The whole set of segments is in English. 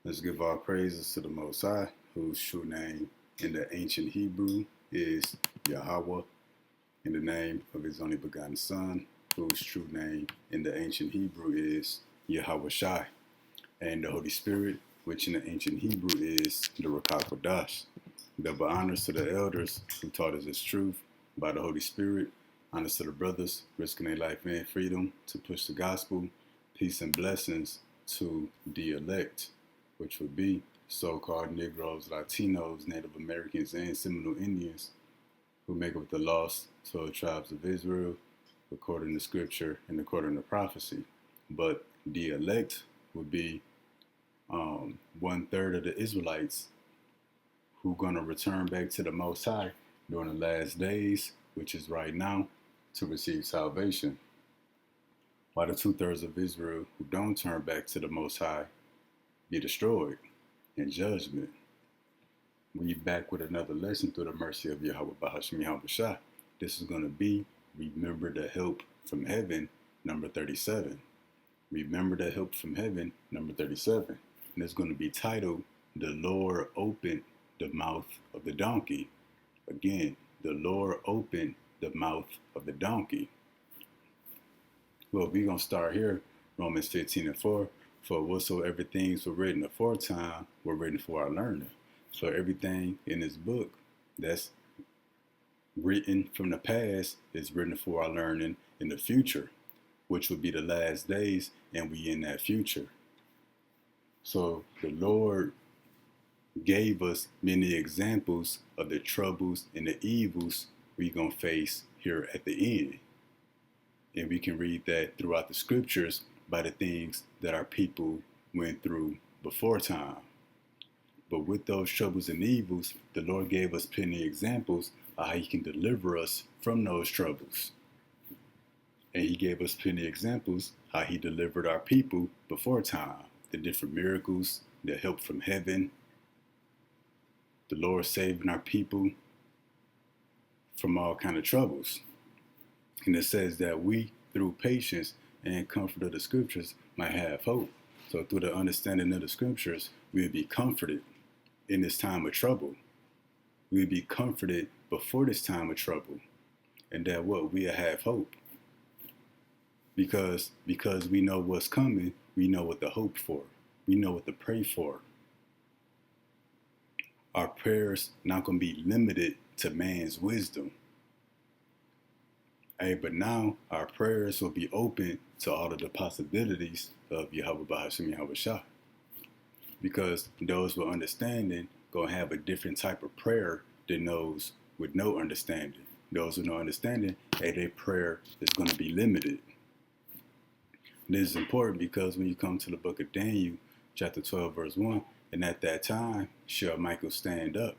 Let's give our praises to the Most High, whose true name in the ancient Hebrew is Yahweh, in the name of his only begotten Son, whose true name in the ancient Hebrew is Yahweh Shai, and the Holy Spirit, which in the ancient Hebrew is the Ruach HaKodesh. Double honors to the elders who taught us this truth by the Holy Spirit. Honors to the brothers risking their life and freedom to push the gospel. Peace and blessings to the elect, which would be so-called Negroes, Latinos, Native Americans, and Seminole Indians who make up the lost 12 tribes of Israel according to scripture and according to prophecy. But the elect would be 1/3 of the Israelites who are going to return back to the Most High during the last days, which is right now, to receive salvation. While the 2/3 of Israel who don't turn back to the Most High be destroyed in judgment. We back with another lesson through the mercy of Yahweh Bahasham Yahweh Shah. This is going to be Remember the Help from Heaven, number 37. Remember the Help from Heaven, number 37. And it's going to be titled, The Lord Opened the Mouth of the Donkey. Again, the Lord opened the mouth of the donkey. Well, we're going to start here, Romans 15:4. For whatsoever things were written aforetime were written for our learning. So everything in this book that's written from the past is written for our learning in the future, which would be the last days, and we in that future. So the Lord gave us many examples of the troubles and the evils we're going to face here at the end. And we can read that throughout the scriptures by the things that our people went through before time. But with those troubles and evils, the Lord gave us plenty of examples of how he can deliver us from those troubles. And he gave us plenty of examples how he delivered our people before time. The different miracles, the help from heaven, the Lord saving our people from all kind of troubles. And it says that we, through patience and comfort of the scriptures, might have hope. So through the understanding of the scriptures, we'll be comforted in this time of trouble. We'll be comforted before this time of trouble. And that what? We'll have hope. Because we know what's coming, we know what to hope for. We know what to pray for. Our prayers not going to be limited to man's wisdom. But now our prayers will be open to all of the possibilities of Yahweh Bahasham Yahweh Shah. Because those with understanding going to have a different type of prayer than those with no understanding. Those with no understanding, their prayer is going to be limited. This is important because when you come to the book of Daniel, chapter 12, verse 1, and at that time shall Michael stand up.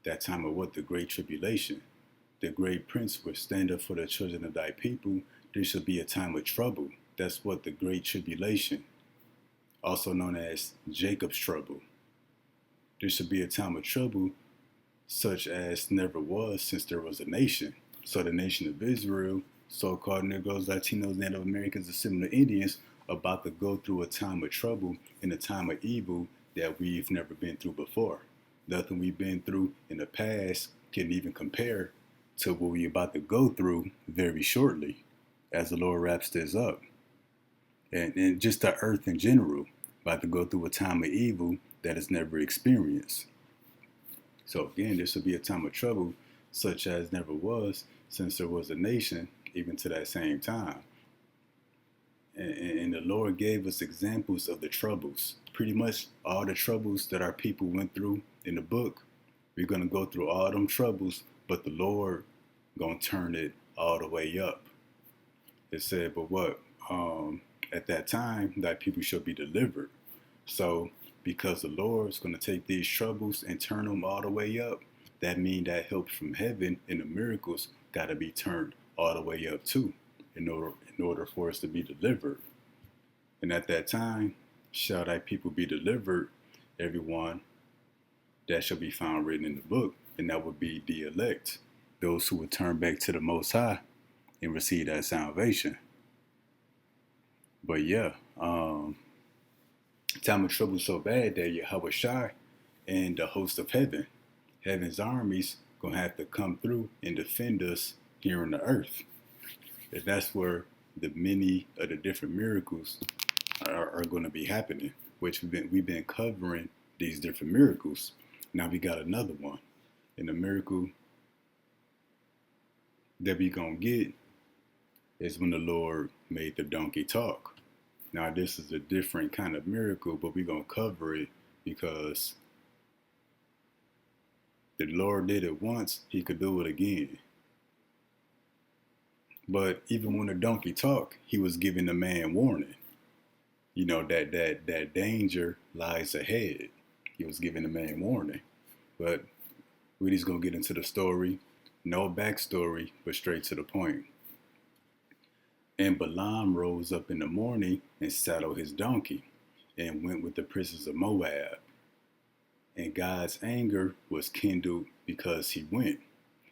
That time of what? The great tribulation. The great prince will stand up for the children of thy people. There shall be a time of trouble. That's what? The great tribulation. Also known as Jacob's trouble. There shall be a time of trouble such as never was since there was a nation. So the nation of Israel, so-called Negroes, Latinos, Native Americans, and Seminole Indians, about to go through a time of trouble and a time of evil that we've never been through before. Nothing we've been through in the past can even compare to what we're about to go through very shortly as the Lord wraps this up. And just the earth in general, about to go through a time of evil that is never experienced. So again, this will be a time of trouble such as never was since there was a nation, even to that same time. And the Lord gave us examples of the troubles. Pretty much all the troubles that our people went through in the book, we're going to go through all them troubles, but the Lord going to turn it all the way up. It said, but what? At that time, thy people shall be delivered. So because the Lord's going to take these troubles and turn them all the way up, that means that help from heaven and the miracles got to be turned all the way up too, in order for us to be delivered. And at that time shall thy people be delivered, everyone that shall be found written in the book, and that would be the elect, those who would turn back to the Most High and receive that salvation. But yeah, Time of trouble so bad that Yahweh Shai and the host of heaven's armies, gonna have to come through and defend us here on the earth. And that's where the many of the different miracles are going to be happening, which we've been covering these different miracles. Now we got another one, and the miracle that we gonna get is when the Lord made the donkey talk. Now this is a different kind of miracle, but we're gonna cover it because the Lord did it once, he could do it again. But even when the donkey talked, he was giving the man warning. You know, that danger lies ahead. He was giving the man warning. But we're just gonna get into the story. No backstory, but straight to the point. And Balaam rose up in the morning and saddled his donkey and went with the princes of Moab. And God's anger was kindled because he went.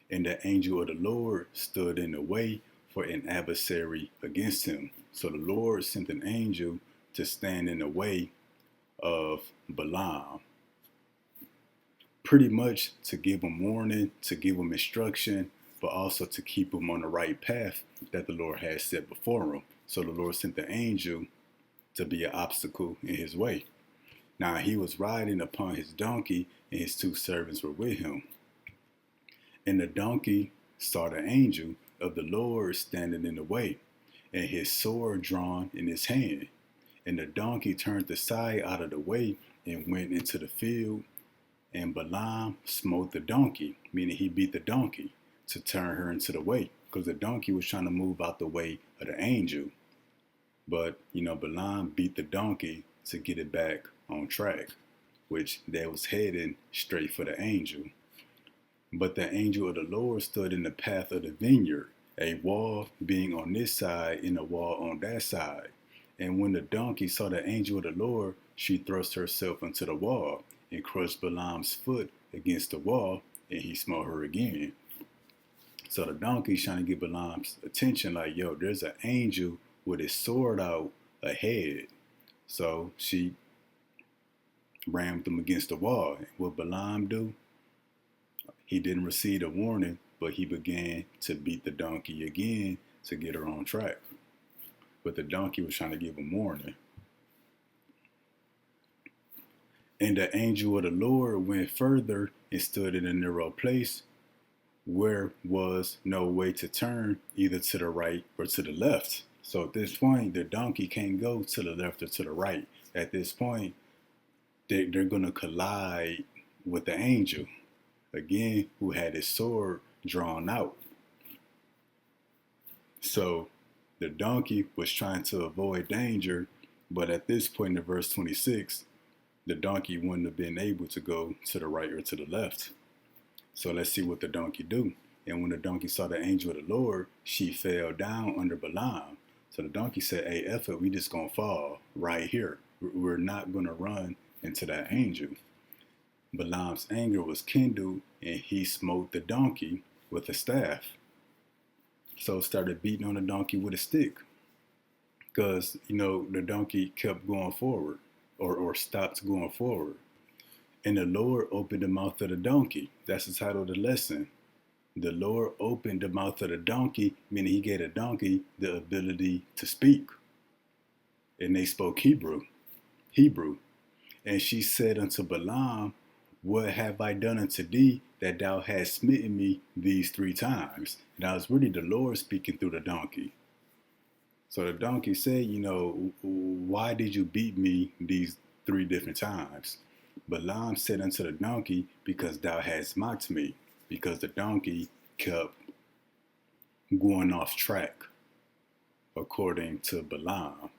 And the angel of the Lord stood in the way for an adversary against him. So the Lord sent an angel to stand in the way of Balaam. Pretty much to give him warning, to give him instruction, but also to keep him on the right path that the Lord had set before him. So the Lord sent the angel to be an obstacle in his way. Now he was riding upon his donkey, and his two servants were with him. And the donkey saw the angel of the Lord standing in the way, and his sword drawn in his hand. And the donkey turned aside out of the way and went into the field. And Balaam smote the donkey, meaning he beat the donkey to turn her into the way, because the donkey was trying to move out the way of the angel. But, Balaam beat the donkey to get it back on track, which they was heading straight for the angel. But the angel of the Lord stood in the path of the vineyard, a wall being on this side and a wall on that side. And when the donkey saw the angel of the Lord, she thrust herself into the wall and crushed Balaam's foot against the wall, and he smote her again. So the donkey's trying to get Balaam's attention, like, yo, there's an angel with his sword out ahead. So she rammed him against the wall. What Balaam do? He didn't receive a warning, but he began to beat the donkey again to get her on track. But the donkey was trying to give him warning. And the angel of the Lord went further and stood in a narrow place where was no way to turn either to the right or to the left. So at this point, the donkey can't go to the left or to the right. At this point, they're going to collide with the angel, again, who had his sword drawn out. So the donkey was trying to avoid danger, but at this point in verse 26, the donkey wouldn't have been able to go to the right or to the left. So let's see what the donkey do. And when the donkey saw the angel of the Lord, she fell down under Balaam. So the donkey said, hey, F it, we just gonna fall right here. We're not gonna run into that angel. Balaam's anger was kindled, and he smote the donkey with a staff. So started beating on the donkey with a stick, because the donkey kept going forward, or stopped going forward. And the Lord opened the mouth of the donkey. That's the title of the lesson. The Lord opened the mouth of the donkey, meaning he gave the donkey the ability to speak. And they spoke Hebrew. And she said unto Balaam, what have I done unto thee that thou hast smitten me these 3 times? And that was really the Lord speaking through the donkey. So the donkey said, why did you beat me these 3 different times? Balaam said unto the donkey, because thou hast mocked me, because the donkey kept going off track, according to Balaam.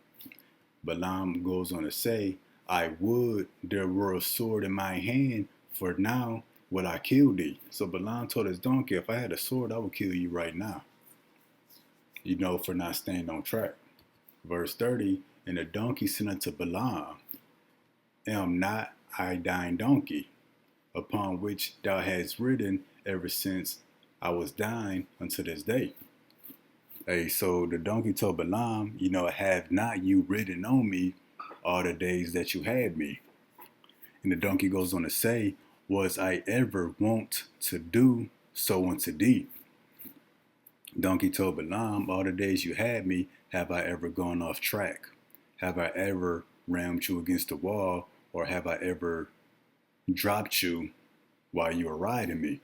Balaam goes on to say, I would there were a sword in my hand, for now would I kill thee. So Balaam told his donkey, if I had a sword, I would kill you right now, for not staying on track. Verse 30, and the donkey said unto Balaam, am not I thine donkey, upon which thou hast ridden ever since I was thine unto this day? Hey, so the donkey told Balaam, have not you ridden on me all the days that you had me. And the donkey goes on to say, was I ever wont to do so unto thee? Donkey told Balaam, all the days you had me, have I ever gone off track? Have I ever rammed you against the wall, or have I ever dropped you while you were riding me?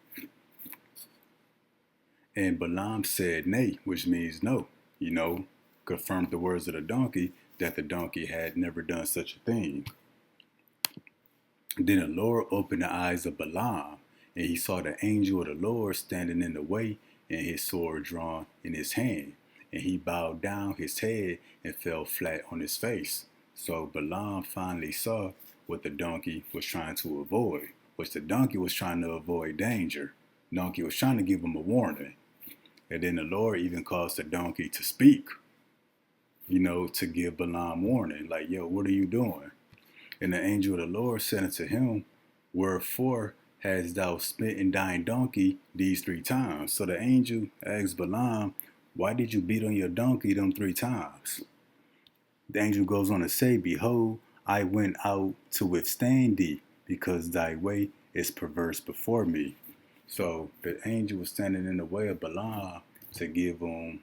And Balaam said nay, which means no, confirmed the words of the donkey that the donkey had never done such a thing. Then the Lord opened the eyes of Balaam, and he saw the angel of the Lord standing in the way, and his sword drawn in his hand. And he bowed down his head and fell flat on his face. So Balaam finally saw what the donkey was trying to avoid, which the donkey was trying to avoid danger. The donkey was trying to give him a warning. And then the Lord even caused the donkey to speak, to give Balaam warning, like, yo, what are you doing? And the angel of the Lord said unto him, wherefore hast thou smitten thine donkey these 3 times? So the angel asked Balaam, why did you beat on your donkey them 3 times? The angel goes on to say, behold, I went out to withstand thee, because thy way is perverse before me. So the angel was standing in the way of Balaam to give him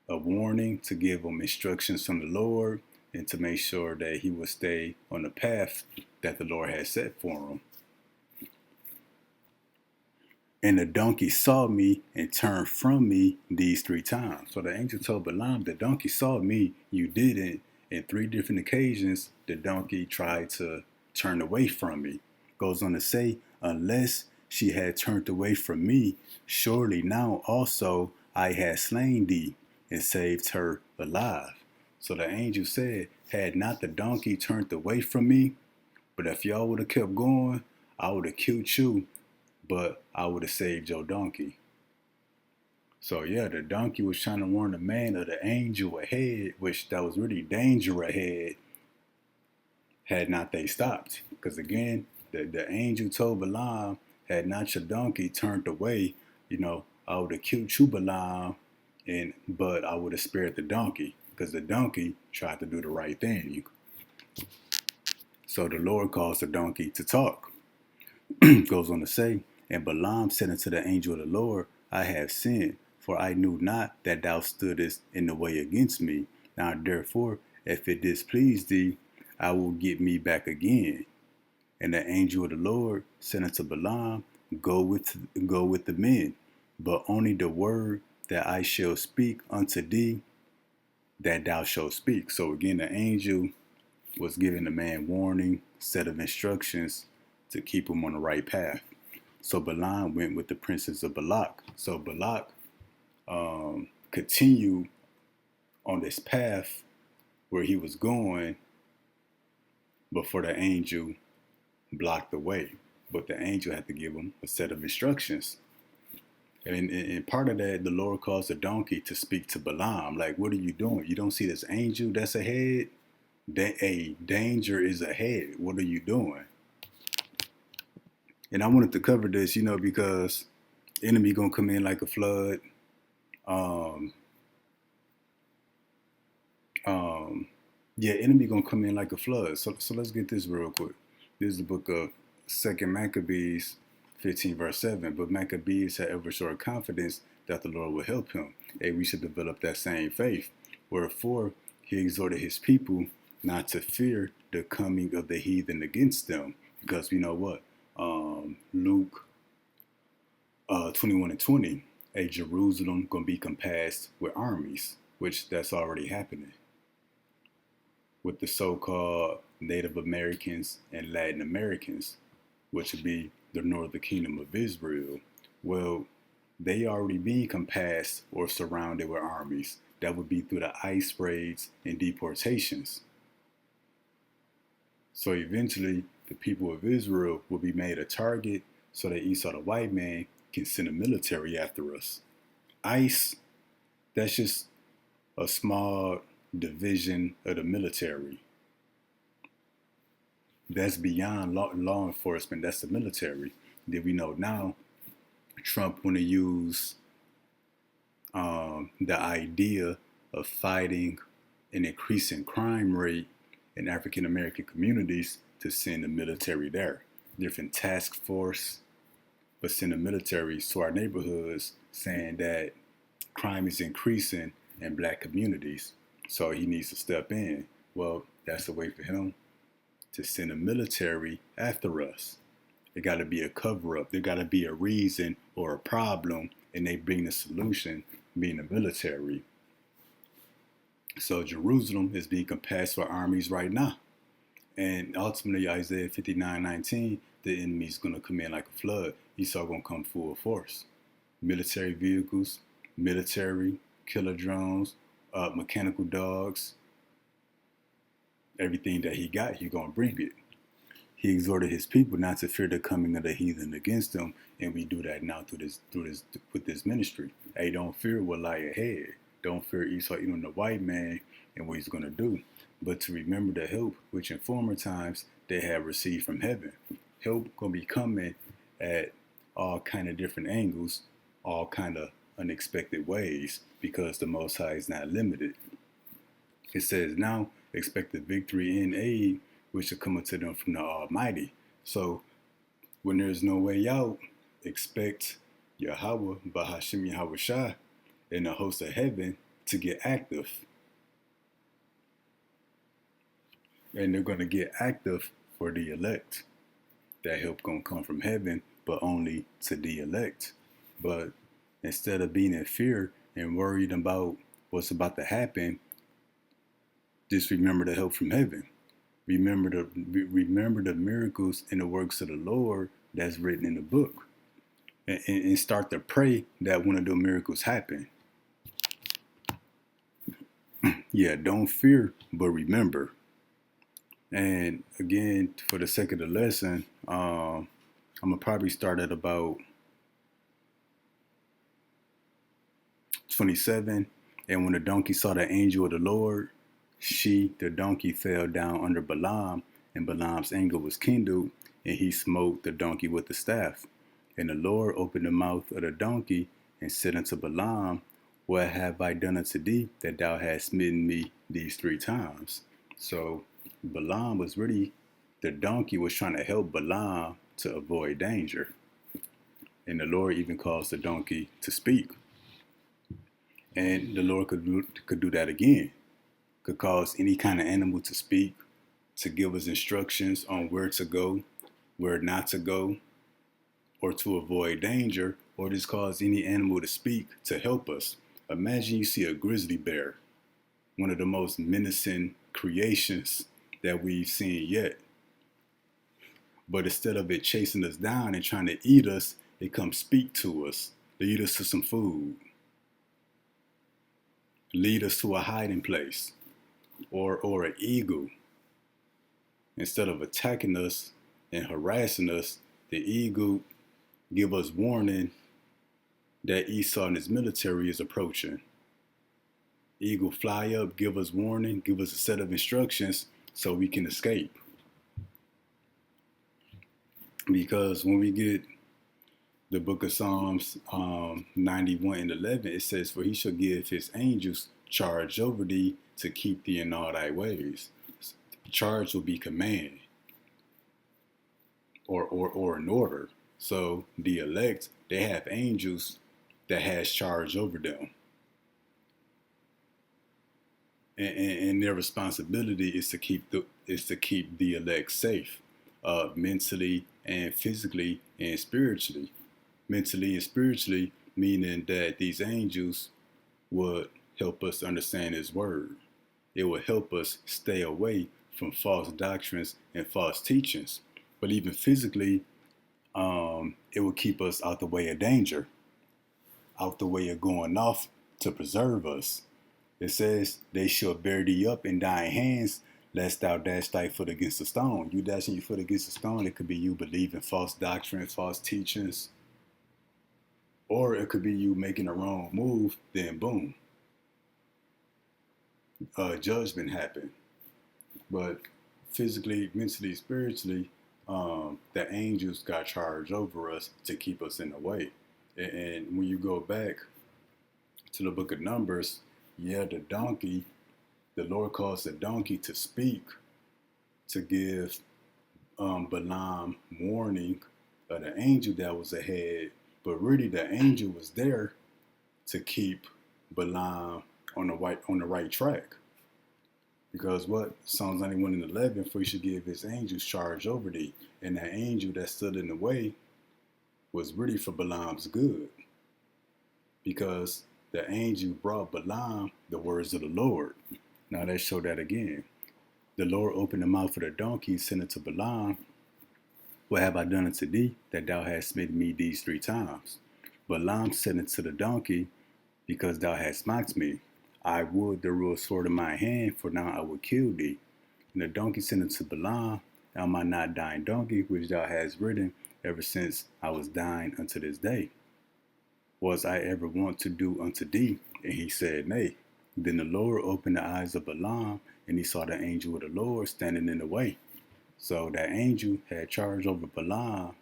a warning, to give him instructions from the Lord, and to make sure that he would stay on the path that the Lord had set for him. And the donkey saw me and turned from me these 3 times. So the angel told Balaam, the donkey saw me, you didn't. In 3 different occasions, the donkey tried to turn away from me. Goes on to say, unless she had turned away from me, surely now also I had slain thee and saved her alive. So the angel said, had not the donkey turned away from me, but if y'all would have kept going, I would have killed you, but I would have saved your donkey. So yeah, the donkey was trying to warn the man of the angel ahead, which that was really danger ahead, had not they stopped. Because again, the angel told Balaam, had not your donkey turned away, I would have killed you, Balaam, but I would have spared the donkey, because the donkey tried to do the right thing. So the Lord caused the donkey to talk. Goes on to say, and Balaam said unto the angel of the Lord, I have sinned, for I knew not that thou stoodest in the way against me. Now therefore, if it displease thee, I will get me back again. And the angel of the Lord said unto Balaam, Go with the men, but only the word that I shall speak unto thee, that thou shalt speak. So again, the angel was giving the man warning, set of instructions to keep him on the right path. So Balaam went with the princes of Balak. So Balak continued on this path where he was going before the angel blocked the way. But the angel had to give him a set of instructions. And part of that, the Lord caused the donkey to speak to Balaam. Like, what are you doing? You don't see this angel that's ahead? A danger is ahead. What are you doing? And I wanted to cover this, because enemy gonna come in like a flood. Enemy gonna come in like a flood. So let's get this real quick. This is the book of 2 Maccabees 15 verse 7. But Maccabees had ever sure confidence that the Lord will help him. And we should develop that same faith. Wherefore he exhorted his people not to fear the coming of the heathen against them. Because we know what? Luke 21:20, a Jerusalem gonna be compassed with armies, which that's already happening with the so-called Native Americans and Latin Americans, which would be the northern kingdom of Israel. Well, they already being compassed or surrounded with armies. That would be through the ice raids and deportations. So eventually, the people of Israel will be made a target so that Esau the white man can send a military after us. ICE, that's just a small division of the military. That's beyond law enforcement. That's the military. Then we know now Trump want to use the idea of fighting an increasing crime rate in African American communities to send the military there. Different task force, but send the military to our neighborhoods saying that crime is increasing in black communities. So he needs to step in. Well, that's a way for him to send the military after us. There got to be a cover up. There got to be a reason or a problem, and they bring the solution, being the military. So Jerusalem is being compassed for armies right now. And ultimately, Isaiah 59:19, the enemy's going to come in like a flood. Esau going to come full force. Military vehicles, military, killer drones, mechanical dogs, everything that he got, he going to bring it. He exhorted his people not to fear the coming of the heathen against them, and we do that now with this ministry. Hey, don't fear what lie ahead. Don't fear Esau, even the white man, and what he's going to do. But to remember the help which in former times they have received from heaven. Help going to be coming at all kind of different angles, all kind of unexpected ways, because the Most High is not limited. It says now expect the victory and aid which will come unto them from the Almighty. So when there's no way out, expect Yahweh, Bahashim Yahweh Shah, and the host of heaven to get active. And they're going to get active for the elect. That help going to come from heaven, but only to the elect. But instead of being in fear and worried about what's about to happen, just remember the help from heaven. Remember the miracles and the works of the Lord that's written in the book. And start to pray that one of the miracles happen. Yeah, don't fear, but remember. And again, for the sake of the lesson, I'm going to probably start at about 27. And when the donkey saw the angel of the Lord, the donkey, fell down under Balaam, and Balaam's anger was kindled, and he smote the donkey with the staff. And the Lord opened the mouth of the donkey and said unto Balaam, what have I done unto thee, that thou hast smitten me these 3 times? So Balaam was really, the donkey was trying to help Balaam to avoid danger. And the Lord even caused the donkey to speak. And the Lord could do that again. Could cause any kind of animal to speak, to give us instructions on where to go, where not to go, or to avoid danger, or just cause any animal to speak to help us. Imagine you see a grizzly bear, one of the most menacing creations that we've seen yet. But instead of it chasing us down and trying to eat us, it comes speak to us, lead us to some food, lead us to a hiding place, or an eagle. Instead of attacking us and harassing us, the eagle give us warning that Esau and his military is approaching. Eagle fly up, give us warning, give us a set of instructions so we can escape. Because when we get the book of Psalms 91 and 11, it says, for he shall give his angels charge over thee to keep thee in all thy ways. Charge will be command or an order. So the elect, they have angels that has charge over them. And their responsibility is to keep the elect safe, mentally and physically and spiritually. Mentally and spiritually, meaning that these angels would help us understand his word. It will help us stay away from false doctrines and false teachings. But even physically, it will keep us out the way of danger, out the way of going off, to preserve us. It says, they shall bear thee up in thine hands, lest thou dash thy foot against a stone. You dashing your foot against a stone, it could be you believing false doctrines, false teachings, or it could be you making a wrong move, then boom, judgment happen. But physically, mentally, spiritually, the angels got charge over us to keep us in the way. And when you go back to the book of Numbers, yeah, the Lord caused the donkey to speak to give Balaam warning of the angel that was ahead, but really the angel was there to keep Balaam on the right track. Because what Psalms 91 and 11, for he should give his angels charge over thee, and that angel that stood in the way was really for Balaam's good, because the angel brought Balaam the words of the Lord. Now let's show that again. The Lord opened the mouth of the donkey and sent it to Balaam. What have I done unto thee, that thou hast smitten me these 3 times? Balaam said unto the donkey, because thou hast mocked me. I would the real sword in my hand, for now I will kill thee. And the donkey said unto Balaam, am I not thine donkey, which thou hast ridden ever since I was thine unto this day? Was I ever wont to do unto thee? And he said, nay. Then the Lord opened the eyes of Balaam, and he saw the angel of the Lord standing in the way. So that angel had charge over Balaam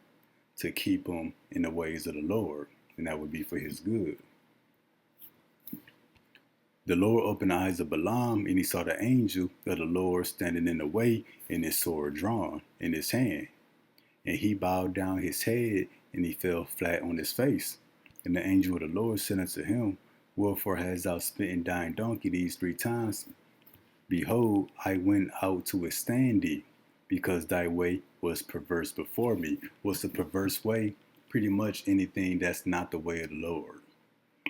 to keep him in the ways of the Lord, and that would be for his good. The Lord opened the eyes of Balaam, and he saw the angel of the Lord standing in the way, and his sword drawn in his hand. And he bowed down his head, and he fell flat on his face. And the angel of the Lord said unto him, wherefore hast thou smitten thine donkey these 3 times? Behold, I went out to withstand thee, because thy way was perverse before me. What's the perverse way? Pretty much anything that's not the way of the Lord.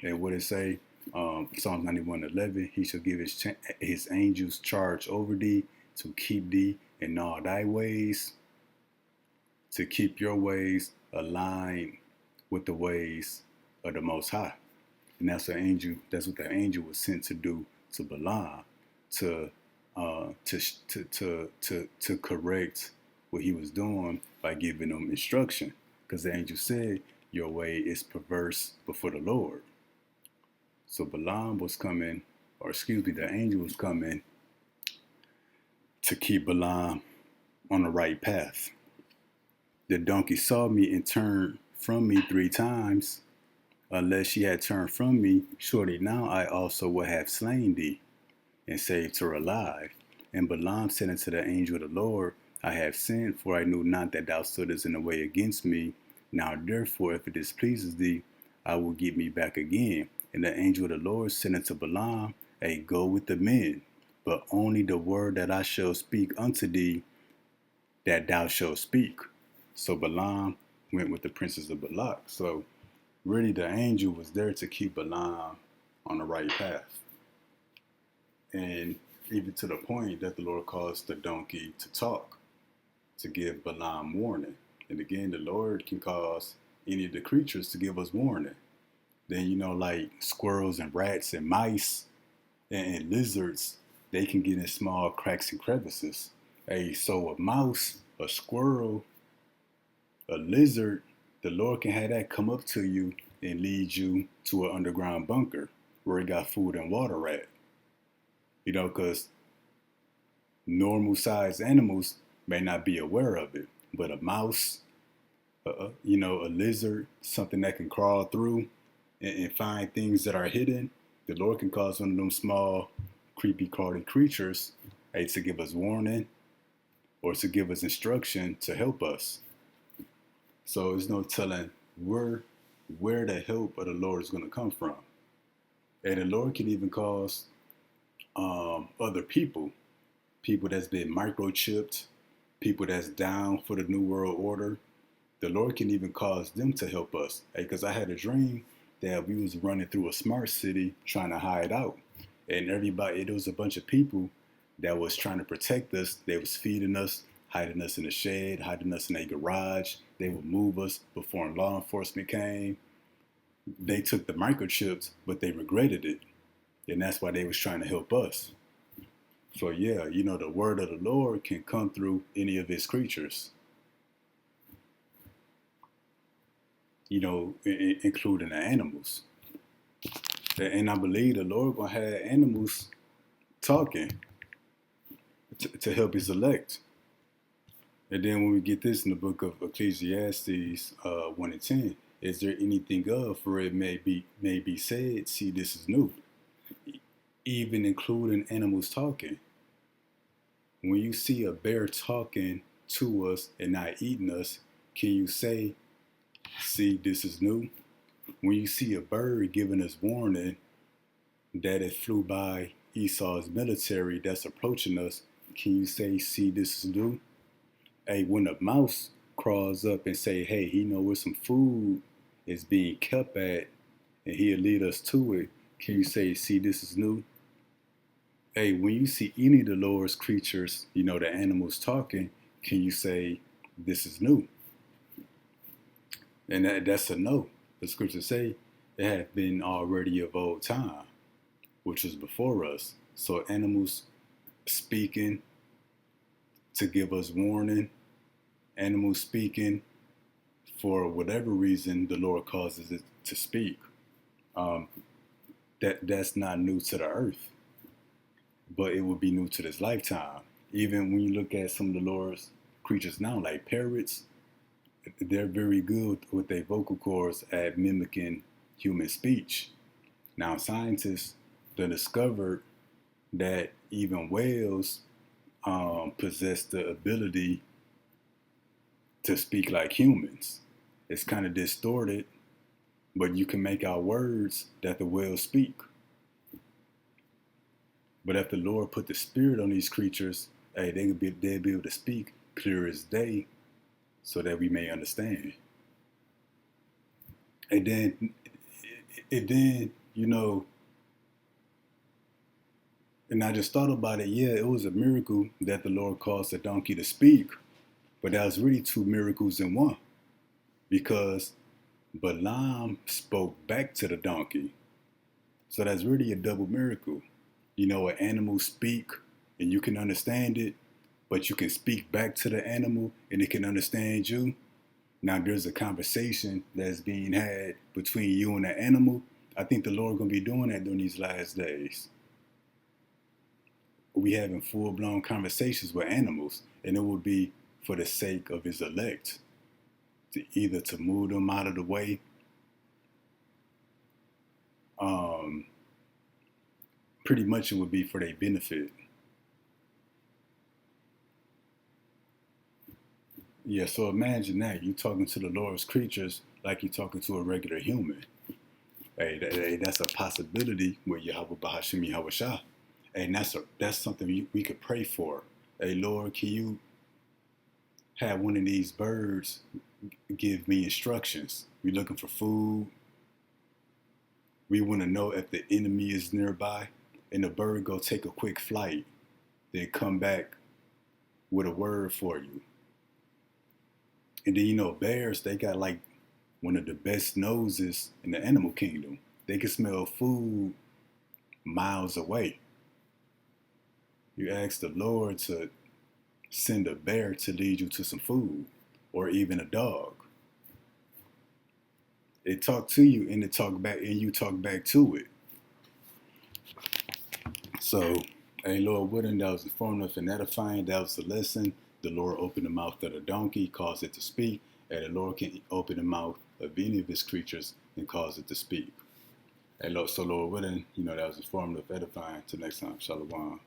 And what it say? Psalm 91:11, he shall give his angels charge over thee to keep thee in all thy ways, to keep your ways aligned with the ways of the Most High. And that's what the angel was sent to do to Balaam, to correct what he was doing by giving him instruction. Because the angel said, your way is perverse before the Lord. So Balaam was coming, or excuse me, the angel was coming to keep Balaam on the right path. The donkey saw me and turned from me 3 times. Unless she had turned from me, surely now I also would have slain thee and saved her alive. And Balaam said unto the angel of the Lord, I have sinned, for I knew not that thou stoodest in the way against me. Now therefore, if it displeases thee, I will get me back again. And the angel of the Lord said unto Balaam, hey, go with the men, but only the word that I shall speak unto thee, that thou shalt speak. So Balaam went with the princes of Balak. So really the angel was there to keep Balaam on the right path. And even to the point that the Lord caused the donkey to talk, to give Balaam warning. And again, the Lord can cause any of the creatures to give us warning. Then, like squirrels and rats and mice and lizards, they can get in small cracks and crevices. Hey, so a mouse, a squirrel, a lizard, the Lord can have that come up to you and lead you to an underground bunker where it got food and water at. Because normal sized animals may not be aware of it, but a mouse, a lizard, something that can crawl through and find things that are hidden, the Lord can cause one of them small, creepy, crawling creatures, to give us warning or to give us instruction to help us. So there's no telling where the help of the Lord is going to come from. And the Lord can even cause other people that's been microchipped, people that's down for the New World Order. The Lord can even cause them to help us. Because I had a dream that we was running through a smart city trying to hide out. And it was a bunch of people that was trying to protect us. They was feeding us, hiding us in a shed, hiding us in a garage. They would move us before law enforcement came. They took the microchips, but they regretted it. And that's why they was trying to help us. So yeah, the word of the Lord can come through any of his creatures. Including the animals. And I believe the Lord gonna have animals talking to help his elect. And then when we get this in the book of Ecclesiastes 1 and 10, is there anything of, for it may be said, see, this is new. Even including animals talking. When you see a bear talking to us and not eating us, can you say, see, this is new? When you see a bird giving us warning that it flew by Esau's military that's approaching us, can you say, see, this is new? Hey, when a mouse crawls up and say, hey, he know where some food is being kept at and he'll lead us to it, can you say, see, this is new? Hey, when you see any of the Lord's creatures, the animals talking, can you say, this is new? And that's a no. The scriptures say it had been already of old time, which was before us. So animals speaking to give us warning, animals speaking for whatever reason the Lord causes it to speak. That's not new to the earth, but it would be new to this lifetime. Even when you look at some of the Lord's creatures now, like parrots, they're very good with their vocal cords at mimicking human speech. Now, scientists have discovered that even whales possess the ability to speak like humans. It's kind of distorted, but you can make out words that the whales speak. But if the Lord put the spirit on these creatures, hey, they'll be able to speak clear as day so that we may understand. And then, and I just thought about it. Yeah, it was a miracle that the Lord caused the donkey to speak, but that was really two miracles in one, because Balaam spoke back to the donkey. So that's really a double miracle. An animal speak and you can understand it, but you can speak back to the animal and it can understand you. Now there's a conversation that's being had between you and the animal. I think the Lord gonna be doing that during these last days. We having full-blown conversations with animals, and it will be for the sake of his elect, to move them out of the way, pretty much it would be for their benefit. Yeah, so imagine that. You talking to the Lord's creatures like you're talking to a regular human. Hey, that's a possibility with Yahweh Bahashim Yahweh Shah. And that's something we could pray for. Hey, Lord, can you have one of these birds give me instructions? We're looking for food. We want to know if the enemy is nearby. And the bird go take a quick flight. Then come back with a word for you. And then, bears, they got like one of the best noses in the animal kingdom. They can smell food miles away. You ask the Lord to send a bear to lead you to some food, or even a dog. It talk to you and it talk back, and you talk back to it. So, hey, Lord, wouldn't that was informative and edifying? That was the lesson. The Lord opened the mouth of the donkey, caused it to speak, and the Lord can open the mouth of any of his creatures and cause it to speak. Hey, Lord, so Lord willing, that was informative, edifying. Till next time, Shalom.